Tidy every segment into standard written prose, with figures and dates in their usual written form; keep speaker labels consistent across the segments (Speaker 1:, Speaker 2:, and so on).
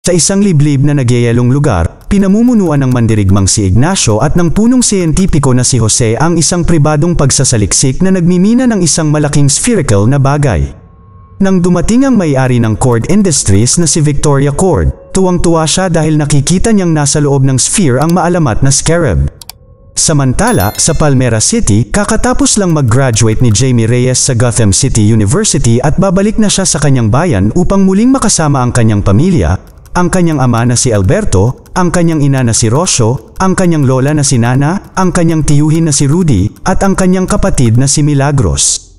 Speaker 1: Sa isang liblib na nagyayalong lugar, pinamumunuan ng mandirigmang si Ignacio at ng punong siyentipiko na si Jose ang isang pribadong pagsasaliksik na nagmimina ng isang malaking spherical na bagay. Nang dumating ang may-ari ng Cord Industries na si Victoria Cord, tuwang-tuwa siya dahil nakikita niyang nasa loob ng sphere ang maalamat na scarab. Samantala, sa Palmera City, kakatapos lang mag-graduate ni Jamie Reyes sa Gotham City University at babalik na siya sa kanyang bayan upang muling makasama ang kanyang pamilya, ang kanyang ama na si Alberto, ang kanyang ina na si Rocio, ang kanyang lola na si Nana, ang kanyang tiyuhin na si Rudy, at ang kanyang kapatid na si Milagros.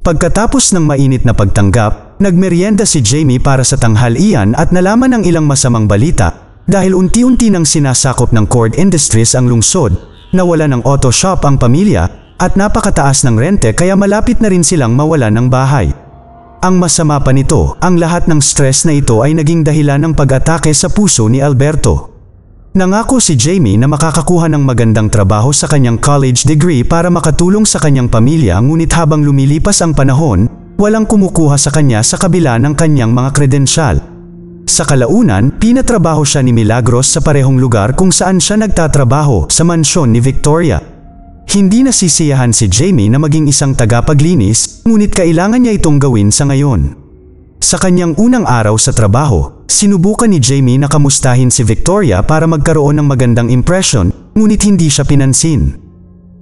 Speaker 1: Pagkatapos ng mainit na pagtanggap, nagmeryenda si Jamie para sa tanghalian at nalaman ang ilang masamang balita dahil unti-unti nang sinasakop ng Cord Industries ang lungsod. Nawala ng auto shop ang pamilya at napakataas ng rente kaya malapit na rin silang mawala ng bahay. Ang masama pa nito, ang lahat ng stress na ito ay naging dahilan ng pag-atake sa puso ni Alberto. Nangako si Jamie na makakakuha ng magandang trabaho sa kanyang college degree para makatulong sa kanyang pamilya, ngunit habang lumilipas ang panahon, walang kumukuha sa kanya sa kabila ng kanyang mga kredensyal. Sa kalaunan, pinatrabaho siya ni Milagros sa parehong lugar kung saan siya nagtatrabaho, sa mansyon ni Victoria. Hindi nasisiyahan si Jamie na maging isang tagapaglinis, ngunit kailangan niya itong gawin sa ngayon. Sa kanyang unang araw sa trabaho, sinubukan ni Jamie na kamustahin si Victoria para magkaroon ng magandang impression, ngunit hindi siya pinansin.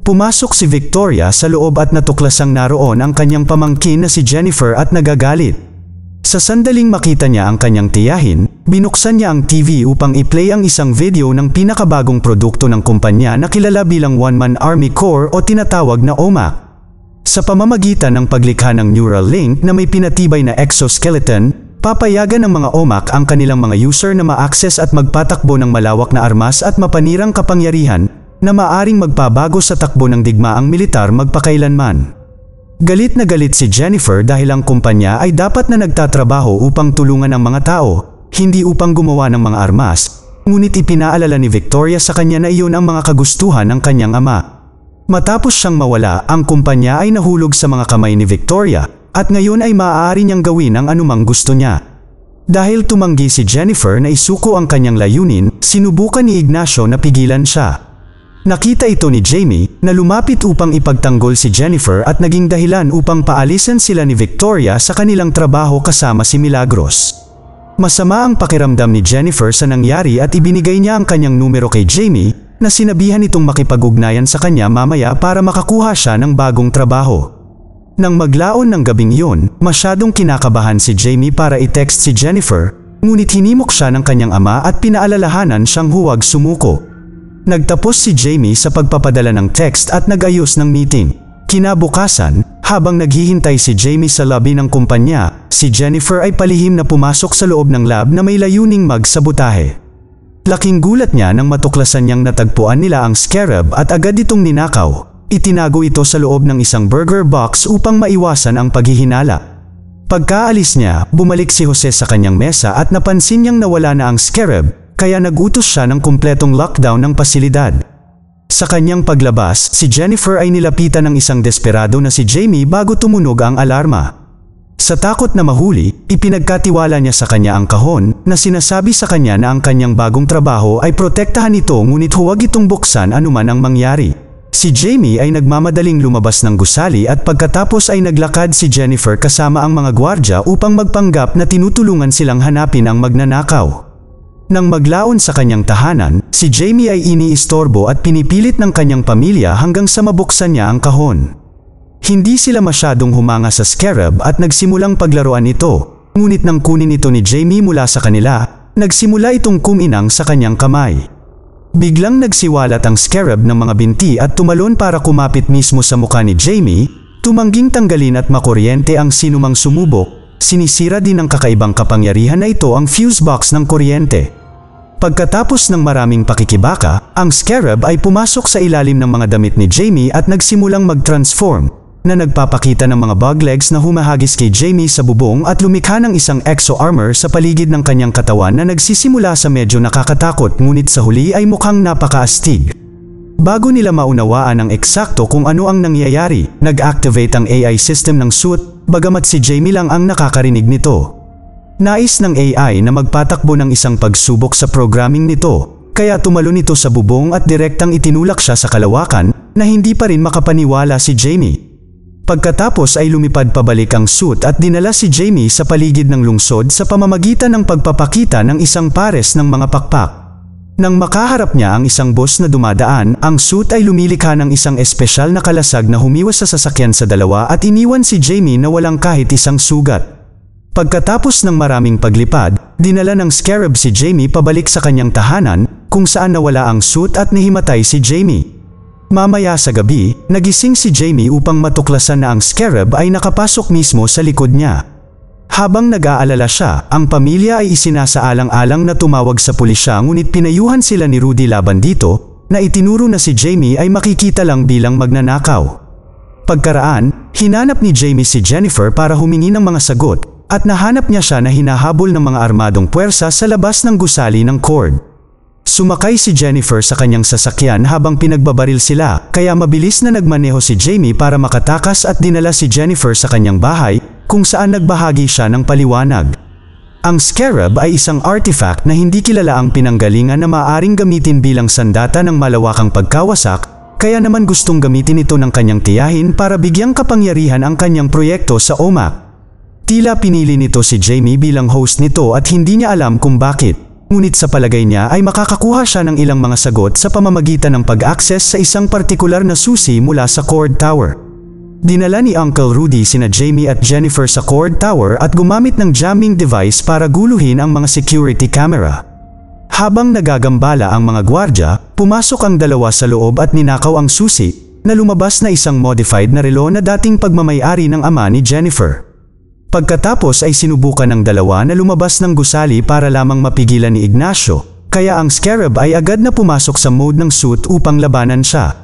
Speaker 1: Pumasok si Victoria sa loob at natuklasang naroon ang kanyang pamangkin na si Jennifer at nagagalit. Sa sandaling makita niya ang kanyang tiyahin, binuksan niya ang TV upang i-play ang isang video ng pinakabagong produkto ng kumpanya na kilala bilang One-Man Army Corps o tinatawag na OMAC. Sa pamamagitan ng paglikha ng Neuralink na may pinatibay na exoskeleton, papayagan ng mga OMAC ang kanilang mga user na ma-access at magpatakbo ng malawak na armas at mapanirang kapangyarihan na maaring magpabago sa takbo ng digmaang militar magpakailanman. Galit na galit si Jennifer dahil ang kumpanya ay dapat na nagtatrabaho upang tulungan ang mga tao, hindi upang gumawa ng mga armas, ngunit ipinaalala ni Victoria sa kanya na iyon ang mga kagustuhan ng kanyang ama. Matapos siyang mawala, ang kumpanya ay nahulog sa mga kamay ni Victoria, at ngayon ay maaari niyang gawin ang anumang gusto niya. Dahil tumanggi si Jennifer na isuko ang kanyang layunin, sinubukan ni Ignacio na pigilan siya. Nakita ito ni Jamie na lumapit upang ipagtanggol si Jennifer at naging dahilan upang paalisan sila ni Victoria sa kanilang trabaho kasama si Milagros. Masama ang pakiramdam ni Jennifer sa nangyari at ibinigay niya ang kanyang numero kay Jamie na sinabihan itong makipag-ugnayan sa kanya mamaya para makakuha siya ng bagong trabaho. Nang maglaon ng gabing iyon, masyadong kinakabahan si Jamie para i-text si Jennifer, ngunit hinimok siya ng kanyang ama at pinaalalahanan siyang huwag sumuko. Nagtapos si Jamie sa pagpapadala ng text at nag-ayos ng meeting. Kinabukasan, habang naghihintay si Jamie sa lobby ng kumpanya, si Jennifer ay palihim na pumasok sa loob ng lab na may layuning magsabotahe. Laking gulat niya nang matuklasan niyang natagpuan nila ang scarab at agad itong ninakaw. Itinago ito sa loob ng isang burger box upang maiwasan ang paghihinala. Pagkaalis niya, bumalik si Jose sa kanyang mesa at napansin niyang nawala na ang scarab, kaya nagutos siya ng kumpletong lockdown ng pasilidad. Sa kanyang paglabas, si Jennifer ay nilapitan ng isang desperado na si Jamie bago tumunog ang alarma. Sa takot na mahuli, ipinagkatiwala niya sa kanya ang kahon na sinasabi sa kanya na ang kanyang bagong trabaho ay protektahan ito ngunit huwag itong buksan anuman ang mangyari. Si Jamie ay nagmamadaling lumabas ng gusali at pagkatapos ay naglakad si Jennifer kasama ang mga gwardya upang magpanggap na tinutulungan silang hanapin ang magnanakaw. Nang maglaon sa kanyang tahanan, si Jamie ay iniistorbo at pinipilit ng kanyang pamilya hanggang sa mabuksan niya ang kahon. Hindi sila masyadong humanga sa scarab at nagsimulang paglaruan ito, ngunit nang kunin ito ni Jamie mula sa kanila, nagsimula itong kuminang sa kanyang kamay. Biglang nagsiwalat ang scarab ng mga binti at tumalon para kumapit mismo sa mukha ni Jamie, tumangging tanggalin at makuryente ang sinumang sumubok. Sinisira din ng kakaibang kapangyarihan na ito ang fuse box ng kuryente. Pagkatapos ng maraming pakikibaka, ang scarab ay pumasok sa ilalim ng mga damit ni Jamie at nagsimulang mag-transform, na nagpapakita ng mga bug legs na humahagis kay Jamie sa bubong at lumikha ng isang exo-armor sa paligid ng kanyang katawan na nagsisimula sa medyo nakakatakot ngunit sa huli ay mukhang napakaastig. Bago nila maunawaan ang eksakto kung ano ang nangyayari, nag-activate ang AI system ng suit, bagamat si Jamie lang ang nakakarinig nito. Nais ng AI na magpatakbo ng isang pagsubok sa programming nito, kaya tumalon ito sa bubong at direktang itinulak siya sa kalawakan na hindi pa rin makapaniwala si Jamie. Pagkatapos ay lumipad pabalik ang suit at dinala si Jamie sa paligid ng lungsod sa pamamagitan ng pagpapakita ng isang pares ng mga pakpak. Nang makaharap niya ang isang boss na dumadaan, ang suit ay lumilikha ng isang espesyal na kalasag na humiwas sa sasakyan sa dalawa at iniwan si Jamie na walang kahit isang sugat. Pagkatapos ng maraming paglipad, dinala ng Scarab si Jamie pabalik sa kanyang tahanan, kung saan nawala ang suit at nahimatay si Jamie. Mamaya sa gabi, nagising si Jamie upang matuklasan na ang Scarab ay nakapasok mismo sa likod niya. Habang nag-aalala siya, ang pamilya ay isinasaalang-alang na tumawag sa pulisya ngunit pinayuhan sila ni Rudy laban dito, na itinuro na si Jamie ay makikita lang bilang magnanakaw. Pagkaraan, hinanap ni Jamie si Jennifer para humingi ng mga sagot, at nahanap niya siya na hinahabol ng mga armadong puwersa sa labas ng gusali ng Cord. Sumakay si Jennifer sa kanyang sasakyan habang pinagbabaril sila, kaya mabilis na nagmaneho si Jamie para makatakas at dinala si Jennifer sa kanyang bahay, kung saan nagbahagi siya ng paliwanag. Ang Scarab ay isang artifact na hindi kilala ang pinanggalingan na maaaring gamitin bilang sandata ng malawakang pagkawasak, kaya naman gustong gamitin ito ng kanyang tiyahin para bigyang kapangyarihan ang kanyang proyekto sa OMAC. Tila pinili nito si Jamie bilang host nito at hindi niya alam kung bakit. Ngunit sa palagay niya ay makakakuha siya ng ilang mga sagot sa pamamagitan ng pag-access sa isang partikular na susi mula sa Cord Tower. Dinala ni Uncle Rudy sina Jamie at Jennifer sa Cord Tower at gumamit ng jamming device para guluhin ang mga security camera. Habang nagagambala ang mga gwardya, pumasok ang dalawa sa loob at ninakaw ang susi, na lumabas na isang modified na relo na dating pagmamay-ari ng ama ni Jennifer. Pagkatapos ay sinubukan ng dalawa na lumabas ng gusali para lamang mapigilan ni Ignacio, kaya ang Scarab ay agad na pumasok sa mode ng suit upang labanan siya.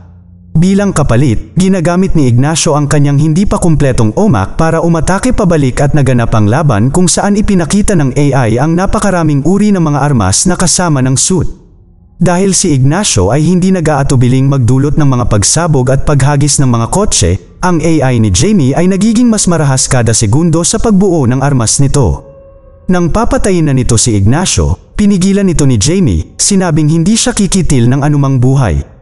Speaker 1: Bilang kapalit, ginagamit ni Ignacio ang kanyang hindi pa kumpletong OMAC para umatake pabalik at naganap ang laban kung saan ipinakita ng AI ang napakaraming uri ng mga armas na kasama ng suit. Dahil si Ignacio ay hindi nag-aatubiling magdulot ng mga pagsabog at paghagis ng mga kotse, ang AI ni Jamie ay nagiging mas marahas kada segundo sa pagbuo ng armas nito. Nang papatayin na nito si Ignacio, pinigilan nito ni Jamie, sinabing hindi siya kikitil ng anumang buhay.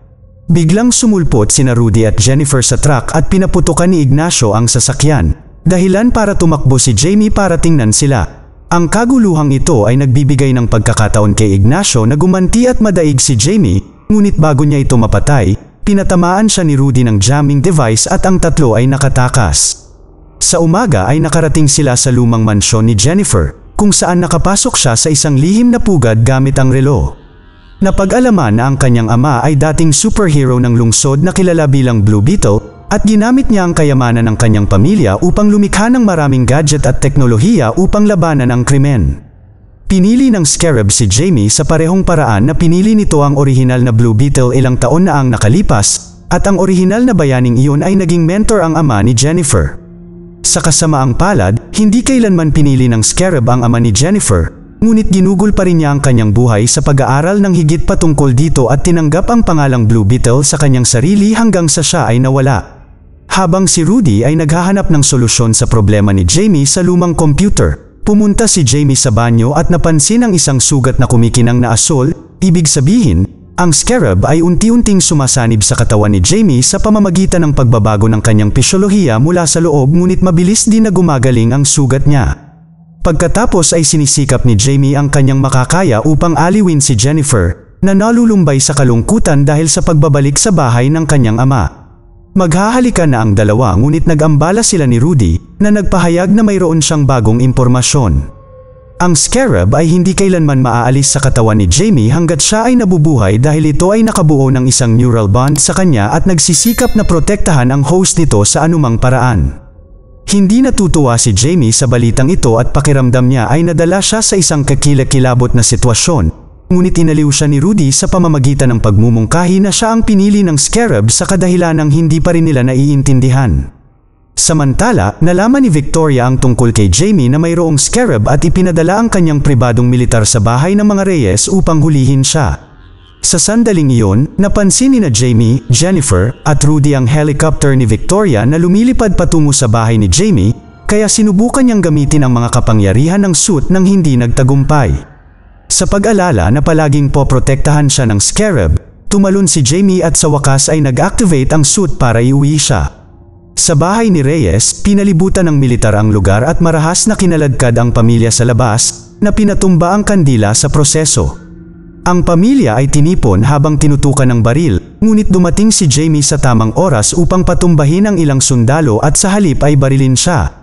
Speaker 1: Biglang sumulpot sina Rudy at Jennifer sa truck at pinaputukan ni Ignacio ang sasakyan, dahilan para tumakbo si Jamie para tingnan sila. Ang kaguluhang ito ay nagbibigay ng pagkakataon kay Ignacio na gumanti at madaig si Jamie, ngunit bago niya ito mapatay, pinatamaan siya ni Rudy ng jamming device at ang tatlo ay nakatakas. Sa umaga ay nakarating sila sa lumang mansyon ni Jennifer, kung saan nakapasok siya sa isang lihim na pugad gamit ang relo. Napag-alaman na ang kanyang ama ay dating superhero ng lungsod na kilala bilang Blue Beetle at ginamit niya ang kayamanan ng kanyang pamilya upang lumikha ng maraming gadget at teknolohiya upang labanan ang krimen. Pinili ng Scarab si Jamie sa parehong paraan na pinili nito ang orihinal na Blue Beetle ilang taon na ang nakalipas, at ang orihinal na bayaning iyon ay naging mentor ang ama ni Jennifer. Sa kasamaang palad, hindi kailanman pinili ng Scarab ang ama ni Jennifer, ngunit ginugol pa rin niya ang kanyang buhay sa pag-aaral ng higit pa tungkol dito at tinanggap ang pangalang Blue Beetle sa kanyang sarili hanggang sa siya ay nawala. Habang si Rudy ay naghahanap ng solusyon sa problema ni Jamie sa lumang computer, pumunta si Jamie sa banyo at napansin ang isang sugat na kumikinang na asul, ibig sabihin, ang Scarab ay unti-unting sumasanib sa katawan ni Jamie sa pamamagitan ng pagbabago ng kanyang pisyolohiya mula sa loob ngunit mabilis din na gumagaling ang sugat niya. Pagkatapos ay sinisikap ni Jamie ang kanyang makakaya upang aliwin si Jennifer, na nalulumbay sa kalungkutan dahil sa pagbabalik sa bahay ng kanyang ama. Maghahalikan na ang dalawa ngunit nag-ambala sila ni Rudy, na nagpahayag na mayroon siyang bagong impormasyon. Ang Scarab ay hindi kailanman maaalis sa katawan ni Jamie hanggat siya ay nabubuhay dahil ito ay nakabuo ng isang neural bond sa kanya at nagsisikap na protektahan ang host nito sa anumang paraan. Hindi natutuwa si Jamie sa balitang ito at pakiramdam niya ay nadala siya sa isang kakilakilabot na sitwasyon, ngunit inaliw siya ni Rudy sa pamamagitan ng pagmumungkahi na siya ang pinili ng Scarab sa kadahilanang hindi pa rin nila naiintindihan. Samantala, nalaman ni Victoria ang tungkol kay Jamie na mayroong Scarab at ipinadala ang kanyang pribadong militar sa bahay ng mga Reyes upang hulihin siya. Sa sandaling iyon, napansin ni Jamie, Jennifer, at Rudy ang helicopter ni Victoria na lumilipad patungo sa bahay ni Jamie, kaya sinubukan niyang gamitin ang mga kapangyarihan ng suit nang hindi nagtagumpay. Sa pag-alala na palaging poprotektahan siya ng Scarab, tumalon si Jamie at sa wakas ay nag-activate ang suit para iuwi siya. Sa bahay ni Reyes, pinalibutan ng militar ang lugar at marahas na kinaladkad ang pamilya sa labas, na pinatumba ang kandila sa proseso. Ang pamilya ay tinipon habang tinutukan ng baril, ngunit dumating si Jamie sa tamang oras upang patumbahin ang ilang sundalo at sa halip ay barilin siya.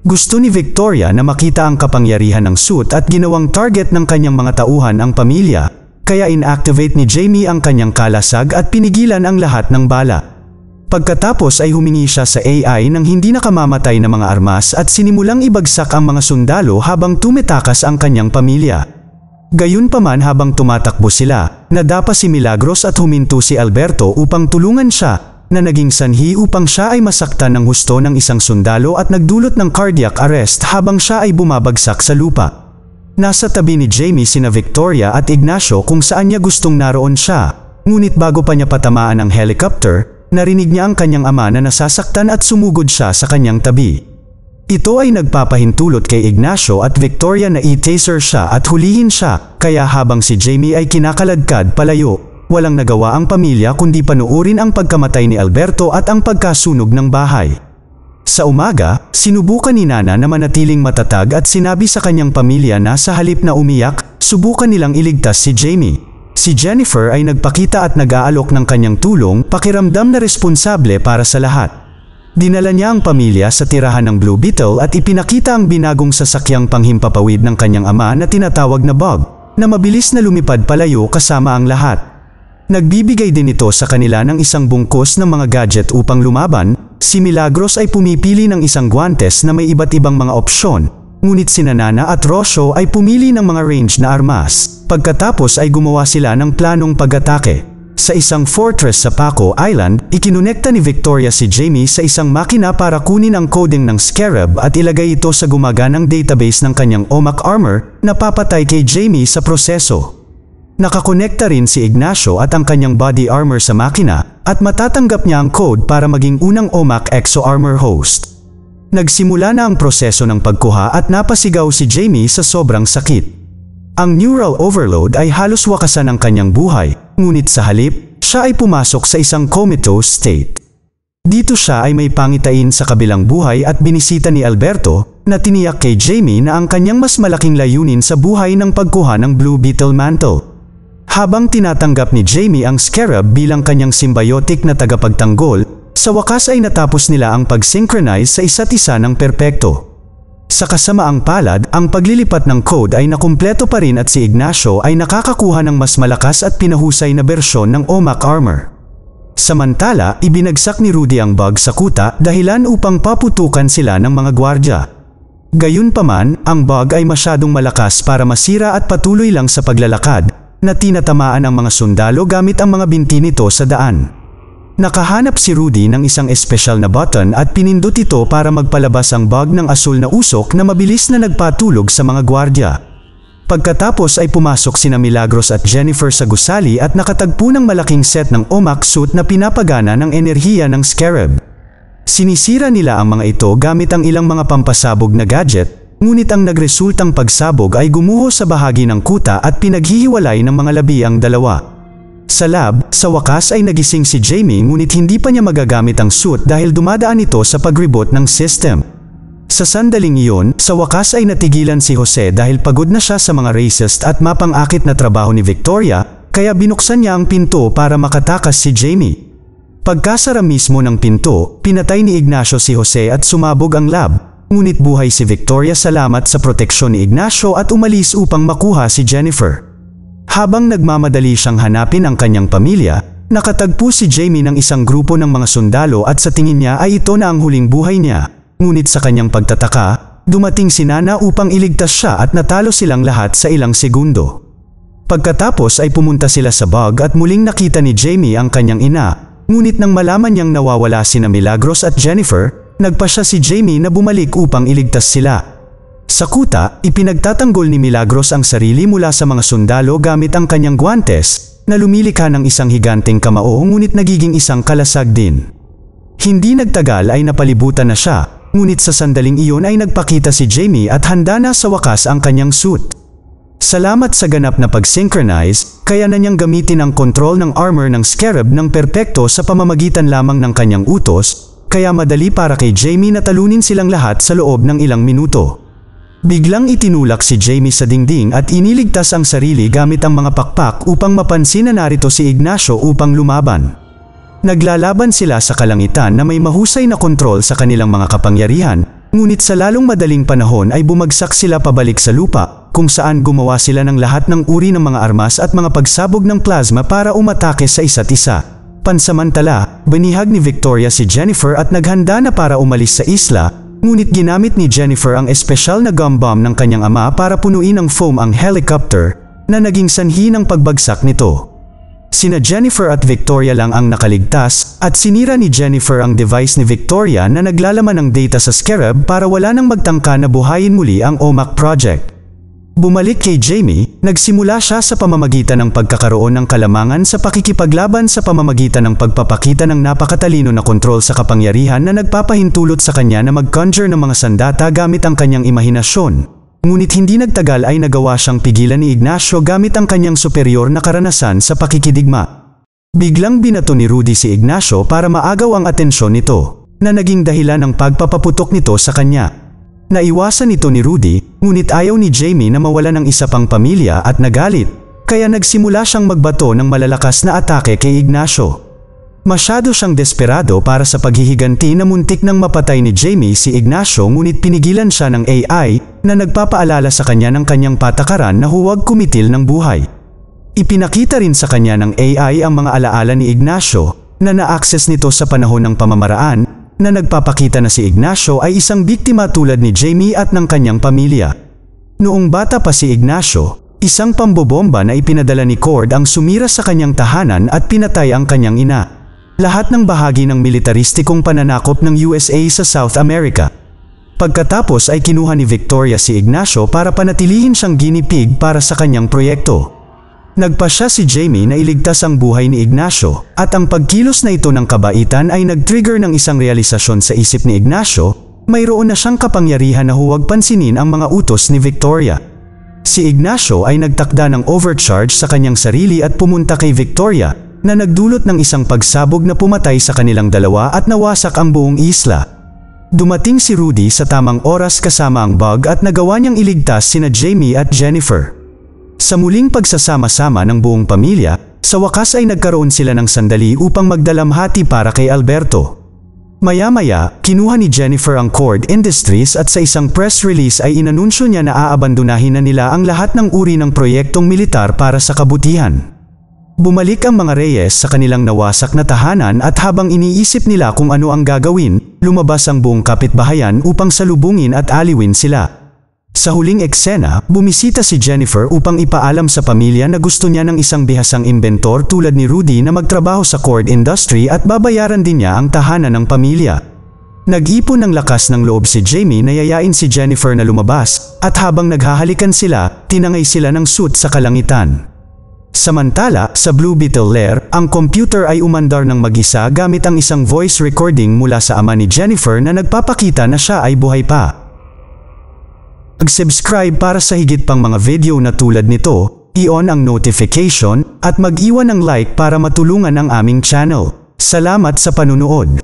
Speaker 1: Gusto ni Victoria na makita ang kapangyarihan ng suit at ginawang target ng kanyang mga tauhan ang pamilya, kaya inactivate ni Jamie ang kanyang kalasag at pinigilan ang lahat ng bala. Pagkatapos ay humingi siya sa AI ng hindi nakamamatay na mga armas at sinimulang ibagsak ang mga sundalo habang tumetakas ang kanyang pamilya. Gayunpaman habang tumatakbo sila, nadapa si Milagros at huminto si Alberto upang tulungan siya, na naging sanhi upang siya ay masaktan ng husto ng isang sundalo at nagdulot ng cardiac arrest habang siya ay bumabagsak sa lupa. Nasa tabi ni Jamie sina Victoria at Ignacio kung saan niya gustong naroon siya, ngunit bago pa niya patamaan ang helicopter, narinig niya ang kanyang ama na nasasaktan at sumugod siya sa kanyang tabi. Ito ay nagpapahintulot kay Ignacio at Victoria na i-taser siya at hulihin siya, kaya habang si Jamie ay kinakaladkad palayo, walang nagawa ang pamilya kundi panuurin ang pagkamatay ni Alberto at ang pagkasunog ng bahay. Sa umaga, sinubukan ni Nana na manatiling matatag at sinabi sa kanyang pamilya na sa halip na umiyak, subukan nilang iligtas si Jamie. Si Jennifer ay nagpakita at nag-aalok ng kanyang tulong, pakiramdam na responsable para sa lahat. Dinala niya ang pamilya sa tirahan ng Blue Beetle at ipinakita ang binagong sasakyang panghimpapawid ng kanyang ama na tinatawag na Bug, na mabilis na lumipad palayo kasama ang lahat. Nagbibigay din ito sa kanila ng isang bungkus ng mga gadget upang lumaban. Si Milagros ay pumipili ng isang guantes na may iba't ibang mga opsyon, ngunit sina Nana at Rocio ay pumili ng mga range na armas. Pagkatapos ay gumawa sila ng planong pag-atake. Sa isang fortress sa Paco Island, ikinonekta ni Victoria si Jamie sa isang makina para kunin ang coding ng Scarab at ilagay ito sa gumaganang database ng kanyang OMAC armor na papatay kay Jamie sa proseso. Nakakonekta rin si Ignacio at ang kanyang body armor sa makina at matatanggap niya ang code para maging unang OMAC Exo Armor host. Nagsimula na ang proseso ng pagkuha at napasigaw si Jamie sa sobrang sakit. Ang neural overload ay halos wakasan ang kanyang buhay, ngunit sa halip, siya ay pumasok sa isang comatose state. Dito siya ay may pangitain sa kabilang buhay at binisita ni Alberto, na tiniyak kay Jamie na ang kanyang mas malaking layunin sa buhay ng pagkuha ng Blue Beetle Mantle. Habang tinatanggap ni Jamie ang Scarab bilang kanyang symbiotic na tagapagtanggol, sa wakas ay natapos nila ang pag-synchronize sa isa't isa ng perpekto. Sa kasamaang palad, ang paglilipat ng code ay nakumpleto pa rin at si Ignacio ay nakakakuha ng mas malakas at pinahusay na bersyon ng OMAC armor. Samantala, ibinagsak ni Rudy ang Bug sa kuta dahilan upang paputukan sila ng mga gwardya. Gayunpaman, ang Bug ay masyadong malakas para masira at patuloy lang sa paglalakad, na tinatamaan ang mga sundalo gamit ang mga binti nito sa daan. Nakahanap si Rudy ng isang espesyal na button at pinindot ito para magpalabas ang Bug ng asul na usok na mabilis na nagpatulog sa mga gwardya. Pagkatapos ay pumasok sina Milagros at Jennifer sa gusali at nakatagpo ng malaking set ng OMAC suit na pinapagana ng enerhiya ng Scarab. Sinisira nila ang mga ito gamit ang ilang mga pampasabog na gadget, ngunit ang nagresultang pagsabog ay gumuho sa bahagi ng kuta at pinaghihiwalay ng mga labi ang dalawa. Sa lab, sa wakas ay nagising si Jamie ngunit hindi pa niya magagamit ang suit dahil dumadaan ito sa pag-reboot ng system. Sa sandaling iyon, sa wakas ay natigilan si Jose dahil pagod na siya sa mga racist at mapang-akit na trabaho ni Victoria, kaya binuksan niya ang pinto para makatakas si Jamie. Pagkasara mismo ng pinto, pinatay ni Ignacio si Jose at sumabog ang lab, ngunit buhay si Victoria salamat sa proteksyon ni Ignacio at umalis upang makuha si Jennifer. Habang nagmamadali siyang hanapin ang kanyang pamilya, nakatagpo si Jamie ng isang grupo ng mga sundalo at sa tingin niya ay ito na ang huling buhay niya. Ngunit sa kanyang pagtataka, dumating si Nana upang iligtas siya at natalo silang lahat sa ilang segundo. Pagkatapos ay pumunta sila sa Bug at muling nakita ni Jamie ang kanyang ina, ngunit nang malaman niyang nawawala sina Milagros at Jennifer, nagpasya si Jamie na bumalik upang iligtas sila. Sa kuta, ipinagtatanggol ni Milagros ang sarili mula sa mga sundalo gamit ang kanyang guantes, na lumilikha ng isang higanteng kamao ngunit nagiging isang kalasag din. Hindi nagtagal ay napalibutan na siya, Ngunit sa sandaling iyon ay nagpakita si Jamie at handa na sa wakas ang kanyang suit. Salamat sa ganap na pag-synchronize, kaya na niyang gamitin ang kontrol ng armor ng Scarab ng perpekto sa pamamagitan lamang ng kanyang utos, kaya madali para kay Jamie na talunin silang lahat sa loob ng ilang minuto. Biglang itinulak si Jamie sa dingding at iniligtas ang sarili gamit ang mga pakpak upang mapansin na narito si Ignacio upang lumaban. Naglalaban sila sa kalangitan na may mahusay na kontrol sa kanilang mga kapangyarihan, ngunit sa lalong madaling panahon ay bumagsak sila pabalik sa lupa, kung saan gumawa sila ng lahat ng uri ng mga armas at mga pagsabog ng plasma para umatake sa isa't isa. Pansamantala, binihag ni Victoria si Jennifer at naghanda na para umalis sa isla, ngunit ginamit ni Jennifer ang espesyal na gum bomb ng kanyang ama para punuin ng foam ang helicopter na naging sanhi ng pagbagsak nito. Sina Jennifer at Victoria lang ang nakaligtas at sinira ni Jennifer ang device ni Victoria na naglalaman ng data sa Scarab para wala nang magtangka na buhayin muli ang OMAC project. Bumalik kay Jamie, nagsimula siya sa pamamagitan ng pagkakaroon ng kalamangan sa pakikipaglaban sa pamamagitan ng pagpapakita ng napakatalino na kontrol sa kapangyarihan na nagpapahintulot sa kanya na mag-conjure ng mga sandata gamit ang kanyang imahinasyon. Ngunit hindi nagtagal ay nagawa siyang pigilan ni Ignacio gamit ang kanyang superior na karanasan sa pakikidigma. Biglang binato ni Rudy si Ignacio para maagaw ang atensyon nito, na naging dahilan ng pagpapaputok nito sa kanya. Naiwasan ito ni Rudy, ngunit ayaw ni Jamie na mawala ng isa pang pamilya at nagalit, kaya nagsimula siyang magbato ng malalakas na atake kay Ignacio. Masyado siyang desperado para sa paghihiganti na muntik nang mapatay ni Jamie si Ignacio, ngunit pinigilan siya ng AI na nagpapaalala sa kanya ng kanyang patakaran na huwag kumitil ng buhay. Ipinakita rin sa kanya ng AI ang mga alaala ni Ignacio na na-access nito sa panahon ng pamamaraan, na nagpapakita na si Ignacio ay isang biktima tulad ni Jamie at ng kanyang pamilya. Noong bata pa si Ignacio, isang pambobomba na ipinadala ni Cord ang sumira sa kanyang tahanan at pinatay ang kanyang ina. Lahat ng bahagi ng militaristikong pananakop ng USA sa South America. Pagkatapos ay kinuha ni Victoria si Ignacio para panatilihin siyang guinea pig para sa kanyang proyekto. Nagpasya si Jamie na iligtas ang buhay ni Ignacio, at ang pagkilos na ito ng kabaitan ay nag-trigger ng isang realisasyon sa isip ni Ignacio, mayroon na siyang kapangyarihan na huwag pansinin ang mga utos ni Victoria. Si Ignacio ay nagtakda ng overcharge sa kanyang sarili at pumunta kay Victoria, na nagdulot ng isang pagsabog na pumatay sa kanilang dalawa at nawasak ang buong isla. Dumating si Rudy sa tamang oras kasama ang bug at nagawa niyang iligtas sina Jamie at Jennifer. Sa muling pagsasama-sama ng buong pamilya, sa wakas ay nagkaroon sila ng sandali upang magdalamhati para kay Alberto. Maya-maya, kinuha ni Jennifer ang Cord Industries at sa isang press release ay inanunsyo niya na aabandonahin na nila ang lahat ng uri ng proyektong militar para sa kabutihan. Bumalik ang mga Reyes sa kanilang nawasak na tahanan at habang iniisip nila kung ano ang gagawin, lumabas ang buong kapitbahayan upang salubungin at aliwin sila. Sa huling eksena, bumisita si Jennifer upang ipaalam sa pamilya na gusto niya ng isang bihasang inventor tulad ni Rudy na magtrabaho sa Cord Industry at babayaran din niya ang tahanan ng pamilya. Nag-ipon ng lakas ng loob si Jamie na yayain si Jennifer na lumabas, at habang naghahalikan sila, tinangay sila ng suit sa kalangitan. Samantala, sa Blue Beetle Lair, ang computer ay umandar ng mag-isa gamit ang isang voice recording mula sa ama ni Jennifer na nagpapakita na siya ay buhay pa. Mag-subscribe para sa higit pang mga video na tulad nito, i-on ang notification, at mag-iwan ng like para matulungan ang aming channel. Salamat sa panunood.